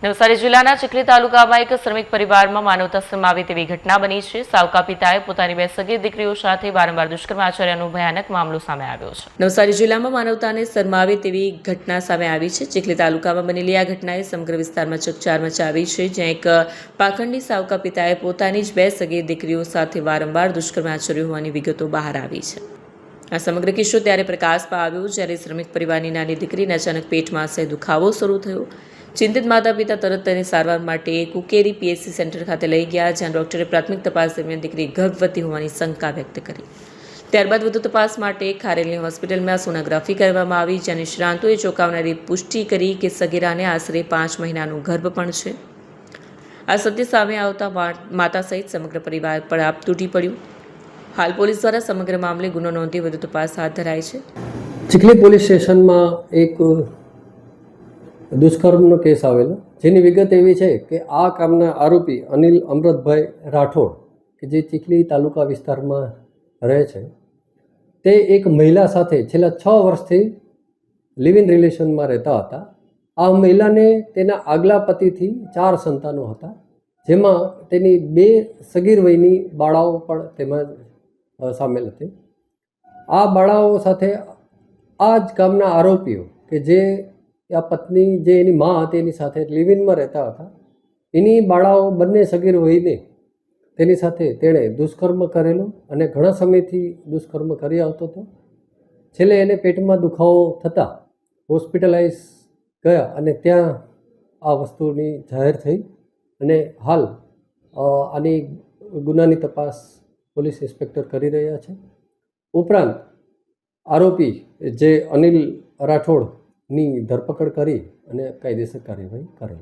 નવસારી જિલ્લાના ચીખલી તાલુકામાં એક શ્રમિક પરિવારમાં માનવતા શરમાવે તેવી ઘટના બની છે। સાવકા પિતાએ પોતાની બે સગીર દીકરીઓ સાથે વારંવાર દુષ્કર્મ આચર્યાનો ભયાનક મામલો સામે આવ્યો છે। નવસારી જિલ્લામાં માનવતાને શરમાવે તેવી ઘટના સામે આવી છે। ચીખલી તાલુકામાં બનેલી આ ઘટનાએ સમગ્ર વિસ્તારમાં ચકચાર મચાવી છે, જ્યાં એક પાખંડી સાવકા પિતાએ પોતાની જ બે સગીર દીકરીઓ સાથે વારંવાર દુષ્કર્મ આચર્યું હોવાની વિગતો બહાર આવી છે। આ સમગ્ર કિસ્સો ત્યારે પ્રકાશમાં આવ્યો જ્યારે શ્રમિક પરિવારની નાની દીકરીને અચાનક પેટમાં અસહ્ય દુખાવો શરૂ થયો। ચિંતિત માતા પિતા તરત તેને સારવાર માટે કુકેરી પીએચસી સેન્ટર ખાતે લઈ ગયા, જ્યાં ડોક્ટરે પ્રાથમિક તપાસ દરમિયાન દીકરી ગર્ભવતી હોવાની શંકા વ્યક્ત કરી। ત્યારબાદ વધુ તપાસ માટે ખારેલની હોસ્પિટલમાં સોનોગ્રાફી કરવામાં આવી, જ્યાં નિષ્ણાંતોએ ચોંકાવનારી પુષ્ટિ કરી કે સગીરાને આશરે 5 મહિનાનું ગર્ભ પણ છે। આ સત્ય સામે આવતા માતા સહિત સમગ્ર પરિવાર પર આપ તૂટી પડ્યું। હાલ પોલીસ દ્વારા સમગ્ર મામલે ગુનો નોંધી વધુ તપાસ હાથ ધરાઈ છે। ચીખલી પોલીસ સ્ટેશનમાં એક દુષ્કર્મનો કેસ આવેલો, જેની વિગત એવી છે કે આ કામના આરોપી અનિલ અમૃતભાઈ રાઠોડ, કે જે ચીખલી તાલુકા વિસ્તારમાં રહે છે, તે એક મહિલા સાથે છેલ્લા 6 વર્ષથી લિવ ઇન રિલેશનમાં રહેતા હતા। આ મહિલાને તેના આગલા પતિથી 4 સંતાનો હતા, જેમાં તેની 2 સગીર વયની બાળાઓ પણ તેમાં સામેલ હતી। આ બાળાઓ સાથે આ જ ગામના આરોપીઓ, કે જે આ પત્ની જે એની મા હતી એની સાથે લિવ ઇનમાં રહેતા હતા, એની બાળાઓ બંને સગીર વયને તેની સાથે તેણે દુષ્કર્મ કરેલું અને ઘણા સમયથી દુષ્કર્મ કરી આવતો હતો। છેલ્લે એને પેટમાં દુખાવો થતાં હોસ્પિટલાઇઝ ગયા અને ત્યાં આ વસ્તુની જાહેર થઈ અને હાલ આની ગુનાની તપાસ પોલીસ ઇન્સ્પેક્ટર કરી રહ્યા છે। ઉપરાંત આરોપી જે અનિલ રાઠોડની ધરપકડ કરી અને કાયદેસર કાર્યવાહી કરેલ।